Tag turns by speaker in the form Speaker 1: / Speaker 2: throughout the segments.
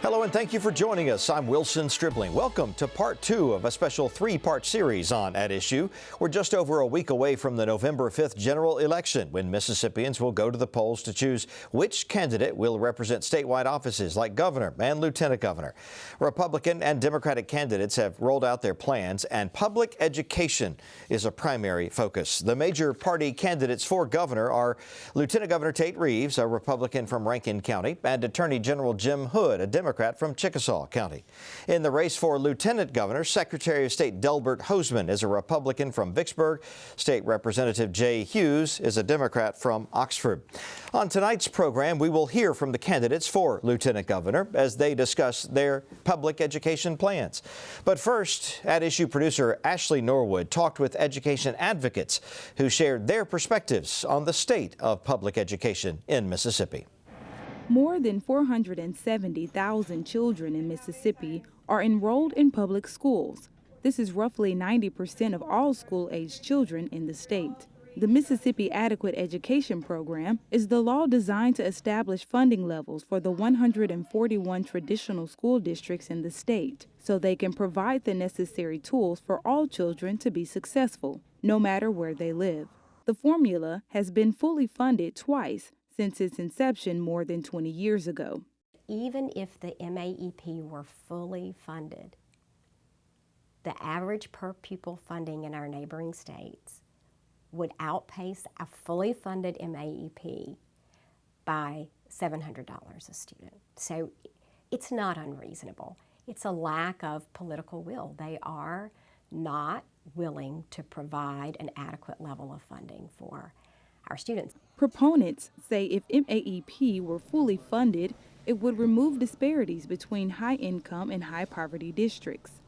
Speaker 1: Hello and thank you for joining us. I'm Wilson Stribling. Welcome to part 2 of a special 3-part series on At Issue. We're just over a week away from the November 5th general election, when Mississippians will go to the polls to choose which candidate will represent statewide offices like governor and lieutenant governor. Republican and Democratic candidates have rolled out their plans, and public education is a primary focus. The major party candidates for governor are Lieutenant Governor Tate Reeves, a Republican from Rankin County, and Attorney General Jim Hood, a Democrat from Chickasaw County. In the race for lieutenant governor, Secretary of State Delbert Hosemann is a Republican from Vicksburg. State Representative Hughes is a Democrat from Oxford. On tonight's program, we will hear from the candidates for lieutenant governor as they discuss their public education plans. But first, At Issue producer Ashley Norwood talked with education advocates who shared their perspectives on the state of public education in Mississippi.
Speaker 2: More than 470,000 children in Mississippi are enrolled in public schools. This is roughly 90% of all school-aged children in the state. The Mississippi Adequate Education Program is the law designed to establish funding levels for the 141 traditional school districts in the state, so they can provide the necessary tools for all children to be successful, no matter where they live. The formula has been fully funded twice since its inception more than 20 years ago.
Speaker 3: Even if the MAEP were fully funded, the average per pupil funding in our neighboring states would outpace a fully funded MAEP by $700 a student. So it's not unreasonable. It's a lack of political will. They are not willing to provide an adequate level of funding for our students.
Speaker 2: Proponents say if MAEP were fully funded, it would remove disparities between high-income and high-poverty districts.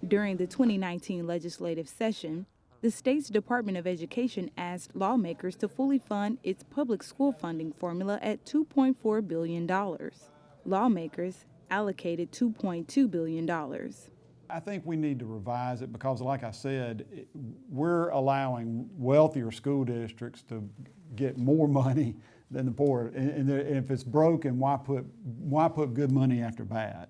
Speaker 2: During the 2019 legislative session, the state's Department of Education asked lawmakers to fully fund its public school funding formula at $2.4 billion. Lawmakers allocated $2.2 billion.
Speaker 4: I think we need to revise it because, like I said, we're allowing wealthier school districts to get more money than the poor. And if it's broken, why put good money after bad?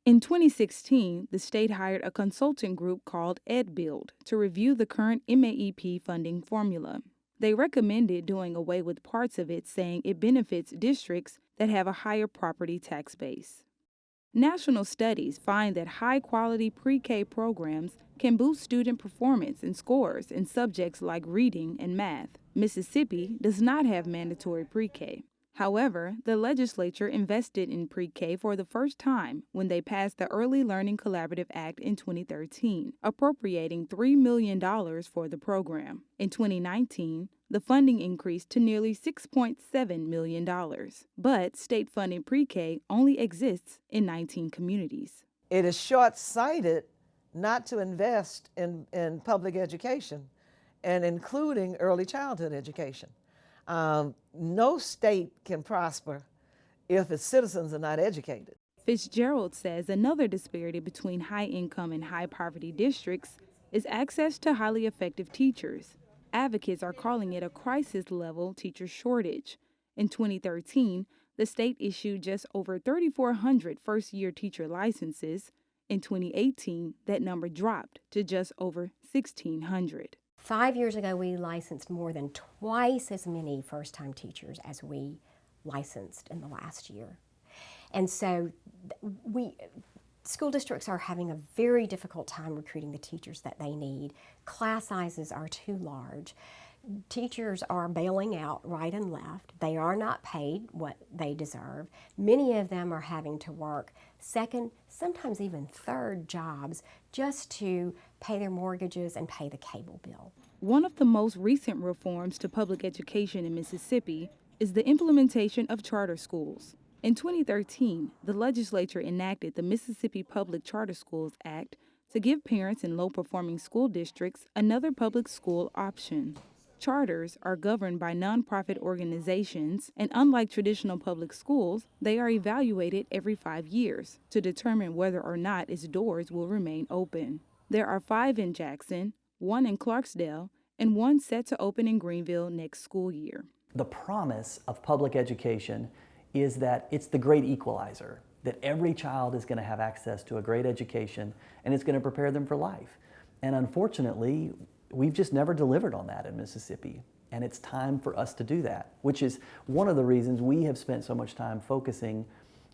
Speaker 2: In 2016, the state hired a consulting group called EdBuild to review the current MAEP funding formula. They recommended doing away with parts of it, saying it benefits districts that have a higher property tax base. National studies find that high-quality pre-K programs can boost student performance and scores in subjects like reading and math. Mississippi does not have mandatory pre-K. However, the legislature invested in pre-K for the first time when they passed the Early Learning Collaborative Act in 2013, appropriating $3 million for the program. In 2019, the funding increased to nearly $6.7 million. But state-funded pre-K only exists in 19 communities.
Speaker 5: It is short-sighted not to invest in public education and including early childhood education. No state can prosper if its citizens are not educated.
Speaker 2: Fitzgerald says another disparity between high-income and high-poverty districts is access to highly effective teachers. Advocates are calling it a crisis-level teacher shortage. In 2013, the state issued just over 3,400 first-year teacher licenses. In 2018, that number dropped to just over 1,600.
Speaker 3: 5 years ago, we licensed more than twice as many first-time teachers as we licensed in the last year. And so school districts are having a very difficult time recruiting the teachers that they need. Class sizes are too large. Teachers are bailing out right and left. They are not paid what they deserve. Many of them are having to work second, sometimes even third jobs just to pay their mortgages and pay the cable bill.
Speaker 2: One of the most recent reforms to public education in Mississippi is the implementation of charter schools. In 2013, the legislature enacted the Mississippi Public Charter Schools Act to give parents in low-performing school districts another public school option. Charters are governed by nonprofit organizations, and unlike traditional public schools, they are evaluated every 5 years to determine whether or not its doors will remain open. There are 5 in Jackson, 1 in Clarksdale, and 1 set to open in Greenville next school year.
Speaker 6: The promise of public education is that it's the great equalizer, that every child is going to have access to a great education and it's going to prepare them for life. And unfortunately, we've just never delivered on that in Mississippi. And it's time for us to do that, which is one of the reasons we have spent so much time focusing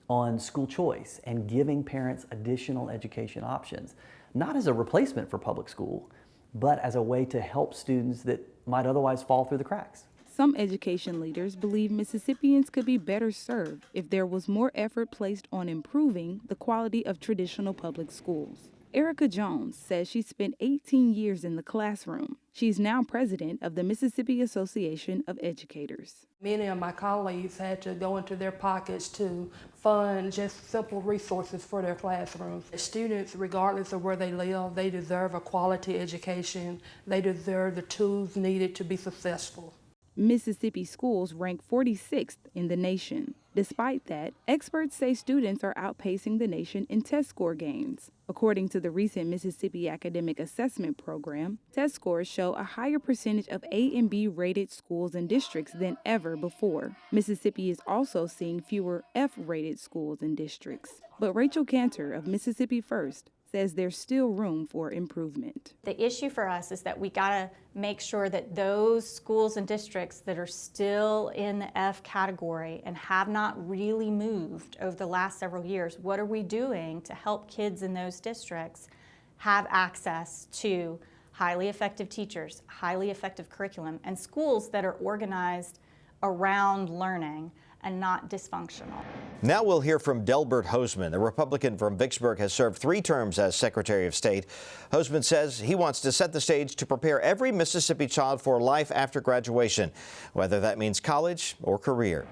Speaker 6: on school choice and giving parents additional education options, not as a replacement for public school, but as a way to help students that might otherwise fall through the cracks.
Speaker 2: Some education leaders believe Mississippians could be better served if there was more effort placed on improving the quality of traditional public schools. Erica Jones says she spent 18 years in the classroom. She's now president of the Mississippi Association of Educators.
Speaker 7: Many of my colleagues had to go into their pockets to fund just simple resources for their classrooms. Students, regardless of where they live, they deserve a quality education. They deserve the tools needed to be successful.
Speaker 2: Mississippi schools rank 46th in the nation. Despite that, experts say students are outpacing the nation in test score gains. According to the recent Mississippi Academic Assessment Program, test scores show a higher percentage of A and B rated schools and districts than ever before. Mississippi is also seeing fewer F rated schools and districts. But Rachel Cantor of Mississippi First says there's still room for improvement.
Speaker 8: The issue for us is that we gotta make sure that those schools and districts that are still in the F category and have not really moved over the last several years, what are we doing to help kids in those districts have access to highly effective teachers, highly effective curriculum, and schools that are organized around learning and not dysfunctional.
Speaker 1: Now we'll hear from Delbert Hosemann. The Republican from Vicksburg has served 3 terms as Secretary of State. Hosemann says he wants to set the stage to prepare every Mississippi child for life after graduation, whether that means college or career.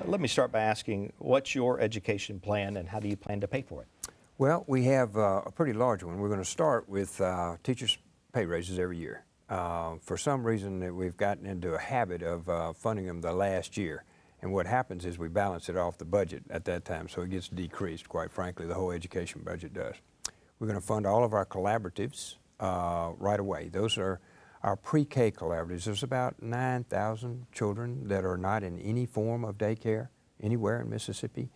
Speaker 9: Let me start by asking, what's your education plan and how do you plan to pay for it?
Speaker 10: Well, we have a pretty large one. We're going to start with teachers' pay raises every year. For some reason, we've gotten into a habit of funding them the last year. And what happens is we balance it off the budget at that time, so it gets decreased, quite frankly. The whole education budget does. We're going to fund all of our collaboratives right away. Those are our pre-K collaboratives. There's about 9,000 children that are not in any form of daycare anywhere in Mississippi.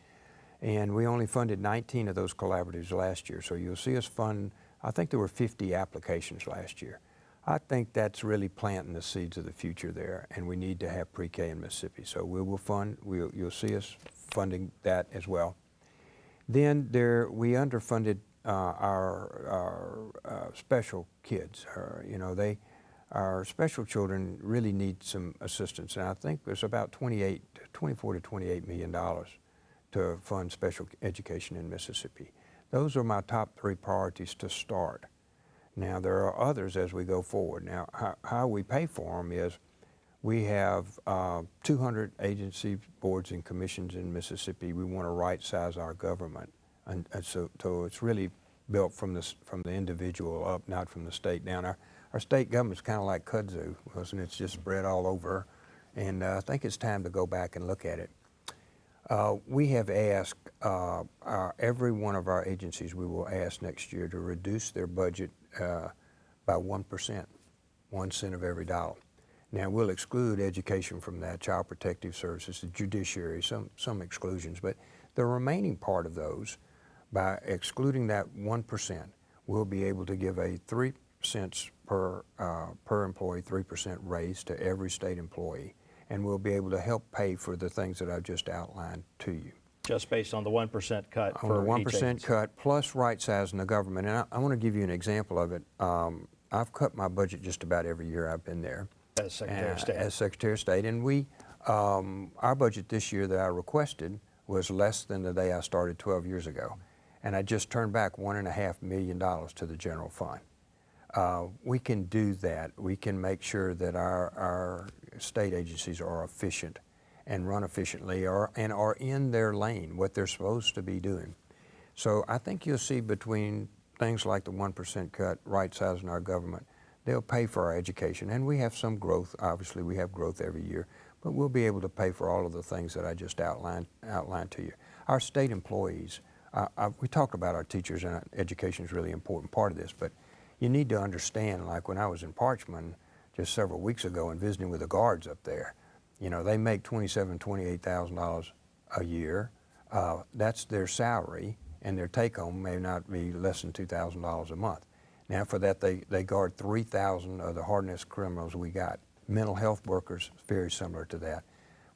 Speaker 10: And we only funded 19 of those collaboratives last year. So you'll see us fund, I think there were 50 applications last year. I think that's really planting the seeds of the future there, and we need to have pre-K in Mississippi. So we will fund, you'll see us funding that as well. Then we underfunded our special kids. Our special children really need some assistance, and I think there's about $24 to $28 million to fund special education in Mississippi. Those are my top 3 priorities to start. Now, there are others as we go forward. Now, how we pay for them is we have 200 agency boards and commissions in Mississippi. We want to right-size our government. And so it's really built from the individual up, not from the state down. Our state government's kind of like kudzu, wasn't it? It's just spread all over. And I think it's time to go back and look at it. We have asked every one of our agencies, we will ask next year to reduce their budget by 1%, 1 cent of every dollar. Now we'll exclude education from that, child protective services, the judiciary, some exclusions, but the remaining part of those, by excluding that 1%, we'll be able to give a 3 cents per employee, 3% raise to every state employee, and we'll be able to help pay for the things that I've just outlined to you.
Speaker 9: Just based on the 1% cut
Speaker 10: on
Speaker 9: for
Speaker 10: the 1%
Speaker 9: agency.
Speaker 10: cut plus right-sizing the government. And I want to give you an example of it. I've cut my budget just about every year I've been there.
Speaker 9: As Secretary of State.
Speaker 10: As Secretary of State. And our budget this year that I requested was less than the day I started 12 years ago. And I just turned back $1.5 million to the general fund. We can do that. We can make sure that our state agencies are efficient and run efficiently and are in their lane, what they're supposed to be doing. So I think you'll see between things like the 1% cut, right-sizing our government, they'll pay for our education. And we have some growth. Obviously, we have growth every year, but we'll be able to pay for all of the things that I just outlined to you. Our state employees, we talked about our teachers, and education is a really important part of this, but you need to understand, like when I was in Parchman just several weeks ago and visiting with the guards up there, you know, they make $27,000, $28,000 a year. That's their salary, and their take-home may not be less than $2,000 a month. Now for that, they guard 3,000 of the hardest criminals we got. Mental health workers, very similar to that.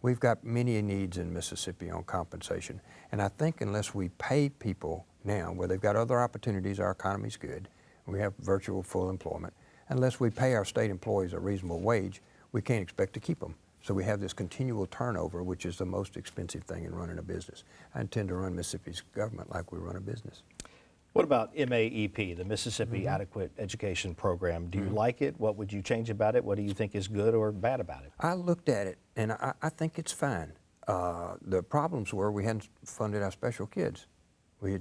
Speaker 10: We've got many needs in Mississippi on compensation, and I think unless we pay people now, where they've got other opportunities, our economy's good, we have virtual full employment, unless we pay our state employees a reasonable wage, we can't expect to keep them. So we have this continual turnover, which is the most expensive thing in running a business. I intend to run Mississippi's government like we run a business.
Speaker 9: What about MAEP, the Mississippi Adequate Education Program? Do you like it? What would you change about it? What do you think is good or bad about it?
Speaker 10: I looked at it, and I think it's fine. The problems were we hadn't funded our special kids. We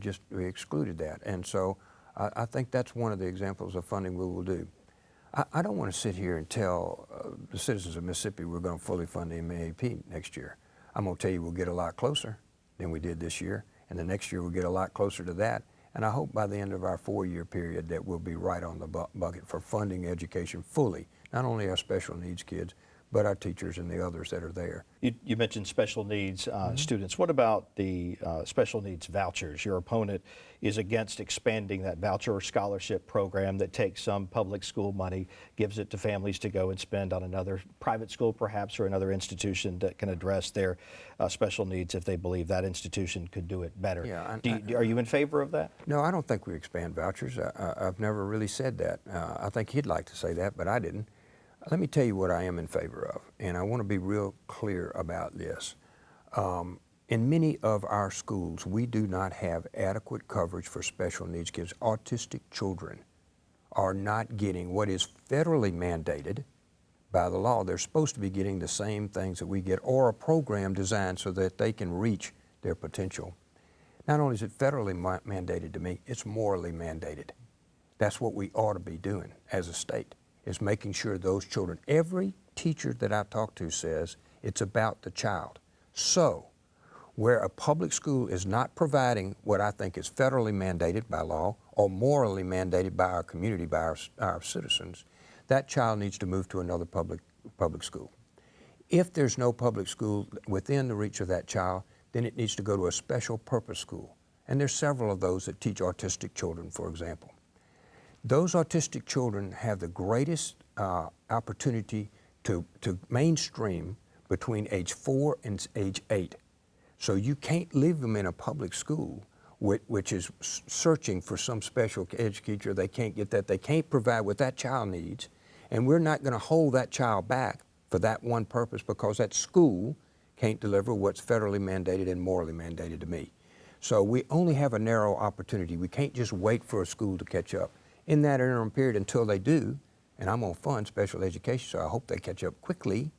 Speaker 10: excluded that. And so I think that's one of the examples of funding we will do. I don't want to sit here and tell the citizens of Mississippi we're going to fully fund the MAEP next year. I'm going to tell you we'll get a lot closer than we did this year, and the next year we'll get a lot closer to that. And I hope by the end of our 4-year period that we'll be right on the bucket for funding education fully, not only our special needs kids, but our teachers and the others that are there.
Speaker 9: You mentioned special needs students. What about the special needs vouchers? Your opponent is against expanding that voucher scholarship program that takes some public school money, gives it to families to go and spend on another private school perhaps, or another institution that can address their special needs if they believe that institution could do it better.
Speaker 10: Yeah,
Speaker 9: are you in favor of that?
Speaker 10: No, I don't think we expand vouchers. I've never really said that. I think he'd like to say that, but I didn't. Let me tell you what I am in favor of, and I want to be real clear about this. In many of our schools, we do not have adequate coverage for special needs kids. Autistic children are not getting what is federally mandated by the law. They're supposed to be getting the same things that we get, or a program designed so that they can reach their potential. Not only is it federally mandated to me, it's morally mandated. That's what we ought to be doing as a state, is making sure those children, every teacher that I talk to says it's about the child. So, where a public school is not providing what I think is federally mandated by law or morally mandated by our community, by our citizens, that child needs to move to another public school. If there's no public school within the reach of that child, then it needs to go to a special purpose school. And there's several of those that teach autistic children, for example. Those autistic children have the greatest opportunity to mainstream between age 4 and age 8. So you can't leave them in a public school which is searching for some special educator. They can't get that. They can't provide what that child needs. And we're not going to hold that child back for that one purpose because that school can't deliver what's federally mandated and morally mandated to me. So we only have a narrow opportunity. We can't just wait for a school to catch up. In that interim period until they do, and I'm going to fund special education, so I hope they catch up quickly.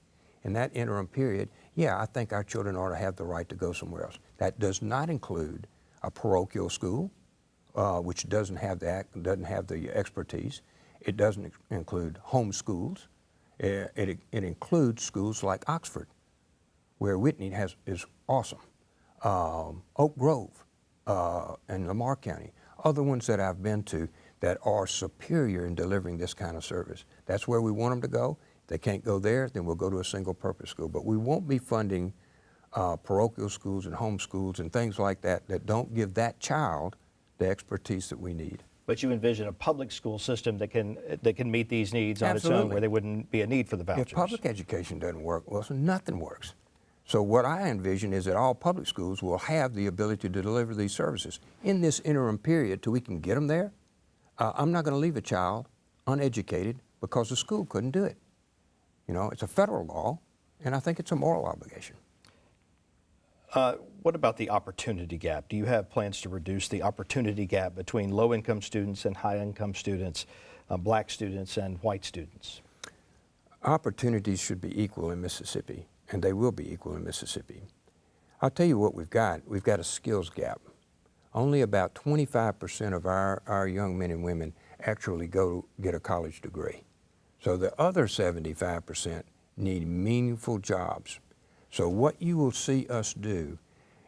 Speaker 10: In that interim period, yeah, I think our children ought to have the right to go somewhere else. That does not include a parochial school, which doesn't have the expertise. It doesn't include home schools. It includes schools like Oxford, where Whitney is awesome. Oak Grove and Lamar County, other ones that I've been to that are superior in delivering this kind of service. That's where we want them to go. If they can't go there, then we'll go to a single purpose school. But we won't be funding parochial schools and home schools and things like that that don't give that child the expertise that we need.
Speaker 9: But you envision a public school system that can meet these needs on
Speaker 10: Absolutely.
Speaker 9: its own, where there wouldn't be a need for the vouchers.
Speaker 10: If public education doesn't work, well, so nothing works. So what I envision is that all public schools will have the ability to deliver these services. In this interim period, till we can get them there, I'm not going to leave a child uneducated because the school couldn't do it. You know, it's a federal law, and I think it's a moral obligation.
Speaker 9: What about the opportunity gap? Do you have plans to reduce the opportunity gap between low-income students and high-income students, black students and white students?
Speaker 10: Opportunities should be equal in Mississippi, and they will be equal in Mississippi. I'll tell you what we've got. We've got a skills gap. Only about 25% of our young men and women actually go get a college degree. So the other 75% need meaningful jobs. So what you will see us do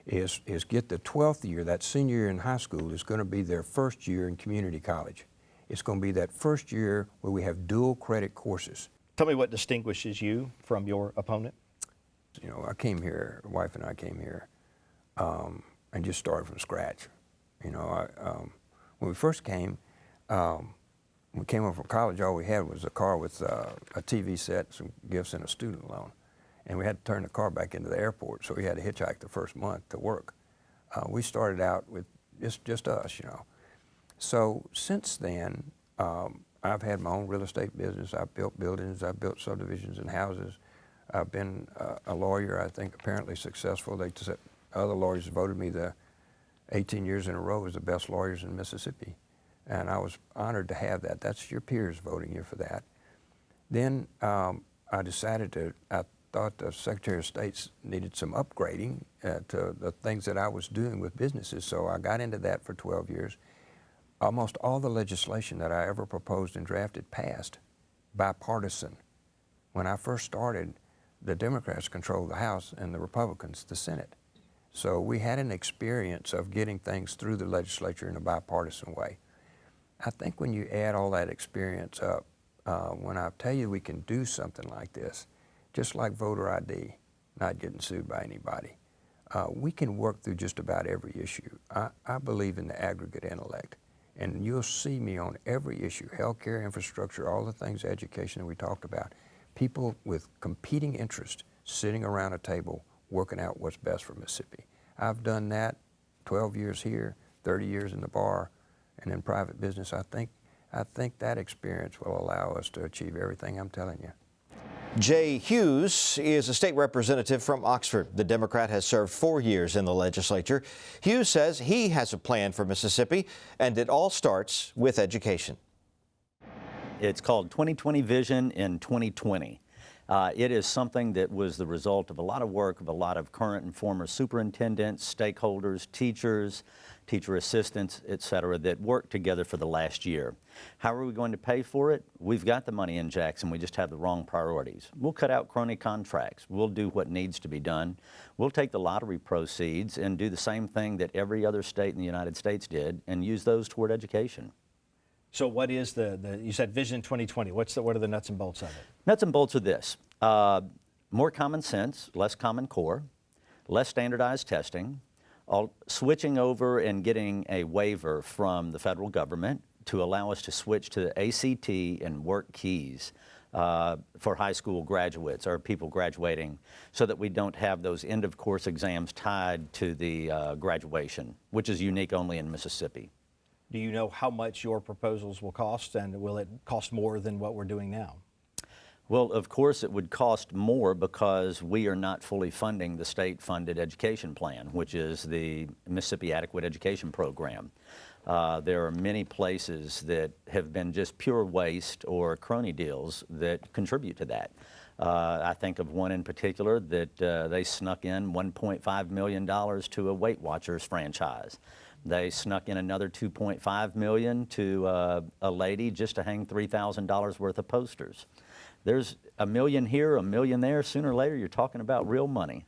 Speaker 10: is get the 12th year, that senior year in high school is going to be their first year in community college. It's going to be that first year where we have dual credit courses.
Speaker 9: Tell me what distinguishes you from your opponent.
Speaker 10: You know, I came here, wife and I came here and just started from scratch. You know, when we first came, we came up from college, all we had was a car with a TV set, some gifts, and a student loan. And we had to turn the car back into the airport, so we had to hitchhike the first month to work. We started out with just us, you know. So since then, I've had my own real estate business. I've built buildings, I've built subdivisions and houses. I've been a lawyer, I think apparently successful. Other lawyers voted me the 18 years in a row as the best lawyers in Mississippi. And I was honored to have that. That's your peers voting you for that. Then I decided I thought the Secretary of State needed some upgrading to the things that I was doing with businesses. So I got into that for 12 years. Almost all the legislation that I ever proposed and drafted passed bipartisan. When I first started, the Democrats controlled the House and the Republicans the Senate. So we had an experience of getting things through the legislature in a bipartisan way. I think when you add all that experience up, when I tell you we can do something like this, just like voter ID, not getting sued by anybody, we can work through just about every issue. I believe in the aggregate intellect, and you'll see me on every issue, healthcare, infrastructure, all the things, education that we talked about. People with competing interests sitting around a table working out what's best for Mississippi. I've done that 12 years here, 30 years in the bar, and in private business. I think that experience will allow us to achieve everything I'm telling you.
Speaker 1: Jay Hughes is a state representative from Oxford. The Democrat has served 4 years in the legislature. Hughes says he has a plan for Mississippi, and it all starts with education.
Speaker 11: It's called 2020 Vision in 2020. It is something that was the result of a lot of work of a lot of current and former superintendents, stakeholders, teachers, teacher assistants, et cetera, that worked together for the last year. How are we going to pay for it? We've got the money in Jackson, we just have the wrong priorities. We'll cut out crony contracts. We'll do what needs to be done. We'll take the lottery proceeds and do the same thing that every other state in the United States did and use those toward education.
Speaker 9: So what is you said Vision 2020, what are the nuts and bolts of it?
Speaker 11: Nuts and bolts are this: more common sense, less Common Core, less standardized testing, switching over and getting a waiver from the federal government to allow us to switch to the ACT and work keys for high school graduates or people graduating, so that we don't have those end of course exams tied to the graduation, which is unique only in Mississippi.
Speaker 9: Do you know how much your proposals will cost, and will it cost more than what we're doing now?
Speaker 11: Well, of course it would cost more because we are not fully funding the state-funded education plan, which is the Mississippi Adequate Education Program. There are many places that have been just pure waste or crony deals that contribute to that. I think of one in particular that they snuck in $1.5 million to a Weight Watchers franchise. They snuck in another $2.5 million to a lady just to hang $3,000 worth of posters. There's $1 million here, $1 million there. Sooner or later, you're talking about real money.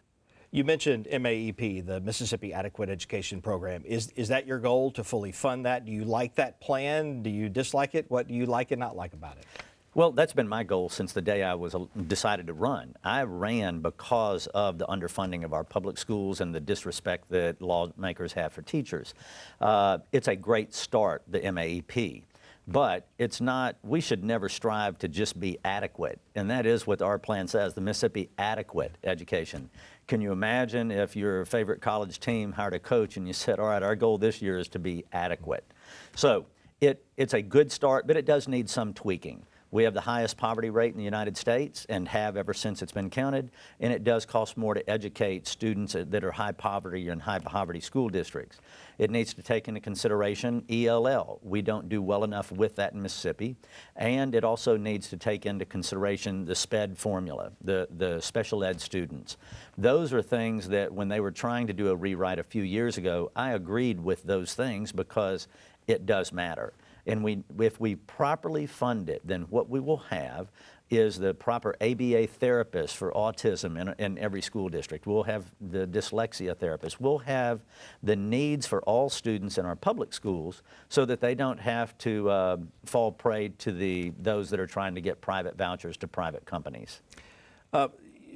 Speaker 9: You mentioned MAEP, the Mississippi Adequate Education Program. Is that your goal, to fully fund that? Do you like that plan? Do you dislike it? What do you like and not like about it?
Speaker 11: Well, that's been my goal since the day I was decided to run. I ran because of the underfunding of our public schools and the disrespect that lawmakers have for teachers. It's a great start, the MAEP. But it's not, we should never strive to just be adequate. And that is what our plan says, the Mississippi Adequate Education. Can you imagine if your favorite college team hired a coach and you said, all right, our goal this year is to be adequate? So it's a good start, but it does need some tweaking. We have the highest poverty rate in the United States and have ever since it's been counted, and it does cost more to educate students that are high poverty or in high poverty school districts. It needs to take into consideration ELL. We don't do well enough with that in Mississippi, and it also needs to take into consideration the SPED formula, the special ed students. Those are things that when they were trying to do a rewrite a few years ago, I agreed with those things because it does matter. And if we properly fund it, then what we will have is the proper ABA therapist for autism in every school district. We'll have the dyslexia therapist. We'll have the needs for all students in our public schools so that they don't have to fall prey to those that are trying to get private vouchers to private companies.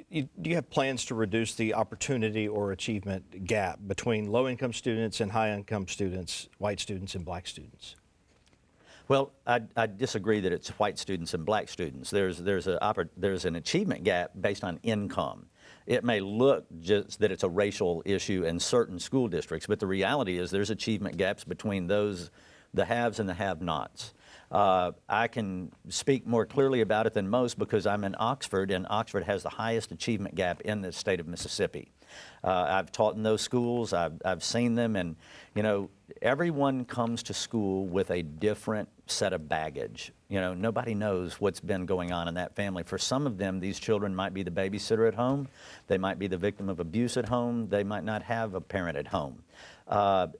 Speaker 9: Do you have plans to reduce the opportunity or achievement gap between low-income students and high-income students, white students and black students?
Speaker 11: Well, I disagree that it's white students and black students. There's an achievement gap based on income. It may look just that it's a racial issue in certain school districts, but the reality is there's achievement gaps between those, the haves and the have-nots. I can speak more clearly about it than most because I'm in Oxford, and Oxford has the highest achievement gap in the state of Mississippi. I've taught in those schools, I've seen them, and you know, everyone comes to school with a different set of baggage. You know, nobody knows what's been going on in that family. For some of them, these children might be the babysitter at home, they might be the victim of abuse at home, they might not have a parent at home.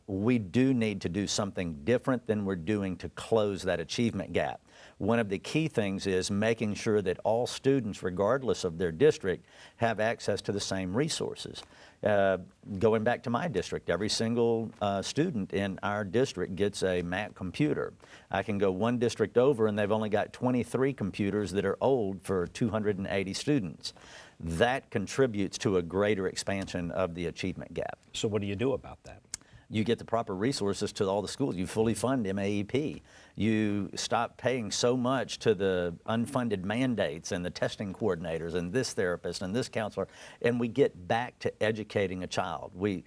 Speaker 11: We do need to do something different than we're doing to close that achievement gap. One of the key things is making sure that all students, regardless of their district, have access to the same resources. Going back to my district, every single student in our district gets a Mac computer. I can go one district over and they've only got 23 computers that are old for 280 students. That contributes to a greater expansion of the achievement gap.
Speaker 9: So what do you do about that?
Speaker 11: You get the proper resources to all the schools. You fully fund MAEP. You stop paying so much to the unfunded mandates and the testing coordinators and this therapist and this counselor, and we get back to educating a child. We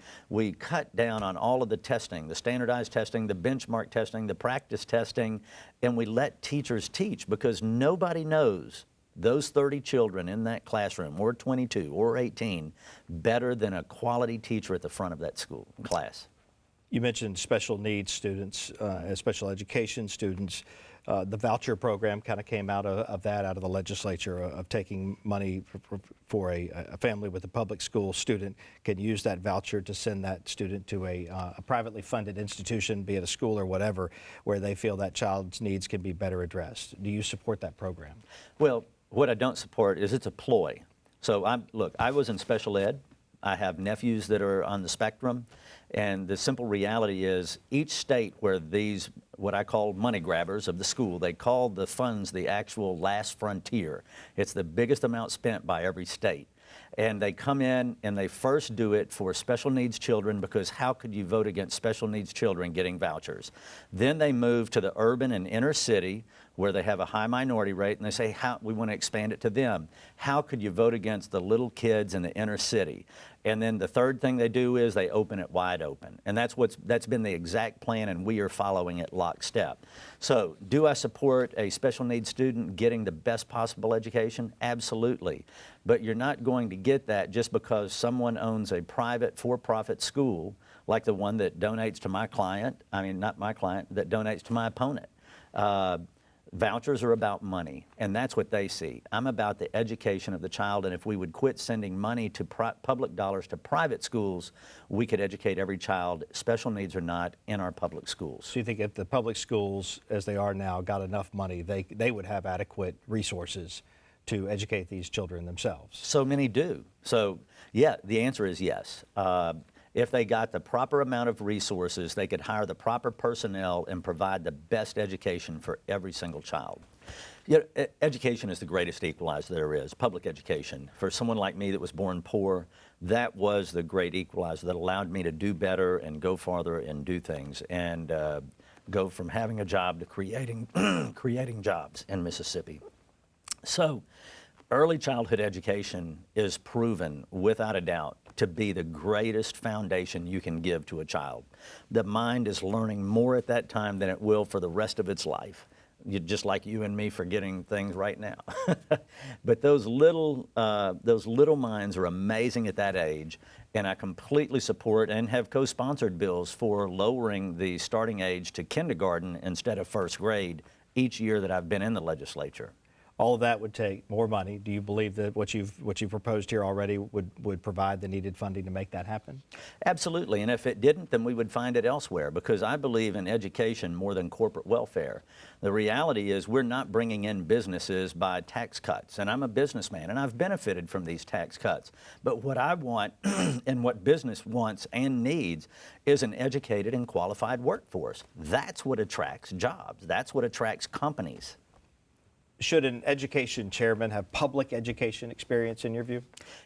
Speaker 11: cut down on all of the testing, the standardized testing, the benchmark testing, the practice testing, and we let teachers teach because nobody knows those 30 children in that classroom, or 22, or 18, better than a quality teacher at the front of that school class.
Speaker 9: You mentioned special needs students, special education students. The voucher program kind of came out of the legislature, of taking money for a family with a public school student can use that voucher to send that student to a privately funded institution, be it a school or whatever, where they feel that child's needs can be better addressed. Do you support that program?
Speaker 11: Well, what I don't support is it's a ploy. So look, I was in special ed. I have nephews that are on the spectrum. And the simple reality is each state where these, what I call money grabbers of the school, they call the funds the actual last frontier. It's the biggest amount spent by every state. And they come in and they first do it for special needs children because how could you vote against special needs children getting vouchers? Then they move to the urban and inner city where they have a high minority rate and they say, we want to expand it to them. How could you vote against the little kids in the inner city? And then the third thing they do is they open it wide open. And that's been the exact plan, and we are following it lockstep. So do I support a special needs student getting the best possible education? Absolutely. But you're not going to get that just because someone owns a private for-profit school like the one that donates to my client, I mean not my client, that donates to my opponent. Vouchers are about money, and that's what they see. I'm about the education of the child, and if we would quit sending money to public dollars to private schools, we could educate every child, special needs or not, in our public schools.
Speaker 9: So you think if the public schools, as they are now, got enough money, they would have adequate resources to educate these children themselves?
Speaker 11: So many do. So yeah, the answer is yes. If they got the proper amount of resources, they could hire the proper personnel and provide the best education for every single child. You know, education is the greatest equalizer there is, public education. For someone like me that was born poor, that was the great equalizer that allowed me to do better and go farther and do things and go from having a job to creating, creating jobs in Mississippi. So early childhood education is proven, without a doubt, to be the greatest foundation you can give to a child. The mind is learning more at that time than it will for the rest of its life. Just like you and me forgetting things right now. But those little minds are amazing at that age, and I completely support and have co-sponsored bills for lowering the starting age to kindergarten instead of first grade each year that I've been in the legislature.
Speaker 9: All of that would take more money. Do you believe that what you've proposed here already would provide the needed funding to make that happen?
Speaker 11: Absolutely, and if it didn't, then we would find it elsewhere, because I believe in education more than corporate welfare. The reality is we're not bringing in businesses by tax cuts, and I'm a businessman, and I've benefited from these tax cuts. But what I want and what business wants and needs is an educated and qualified workforce. That's what attracts jobs. That's what attracts companies.
Speaker 9: Should an education chairman have public education experience in your view?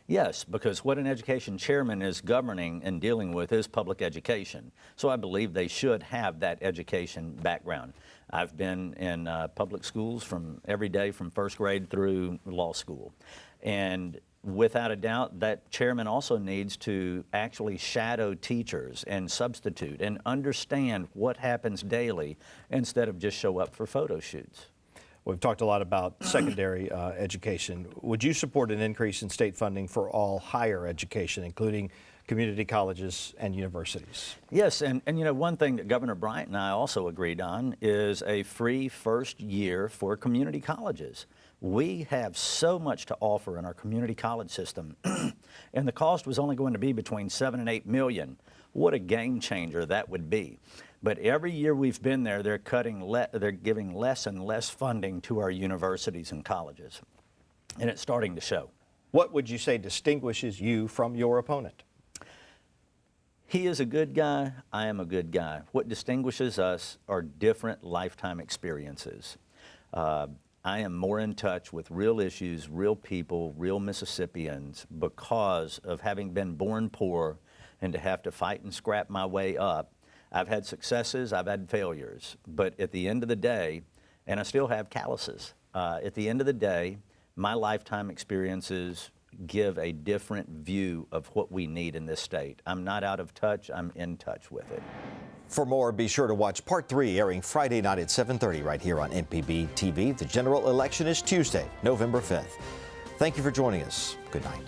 Speaker 11: Yes, because what an education chairman is governing and dealing with is public education. So I believe they should have that education background. I've been in public schools from every day from first grade through law school. And without a doubt, that chairman also needs to actually shadow teachers and substitute and understand what happens daily instead of just show up for photo shoots.
Speaker 9: We've talked a lot about secondary education. Would you support an increase in state funding for all higher education, including community colleges and universities?
Speaker 11: Yes, and you know, one thing that Governor Bryant and I also agreed on is a free first year for community colleges. We have so much to offer in our community college system, and the cost was only going to be between $7 and $8 million. What a game changer that would be. But every year we've been there, they're giving less and less funding to our universities and colleges, and it's starting to show.
Speaker 9: What would you say distinguishes you from your opponent?
Speaker 11: He is a good guy, I am a good guy. What distinguishes us are different lifetime experiences. I am more in touch with real issues, real people, real Mississippians because of having been born poor and to have to fight and scrap my way up. I've had successes, I've had failures, but at the end of the day, and I still have calluses, at the end of the day, my lifetime experiences give a different view of what we need in this state. I'm not out of touch, I'm in touch with it.
Speaker 1: For more, be sure to watch Part 3 airing Friday night at 7:30 right here on MPB TV. The general election is Tuesday, November 5th. Thank you for joining us. Good night.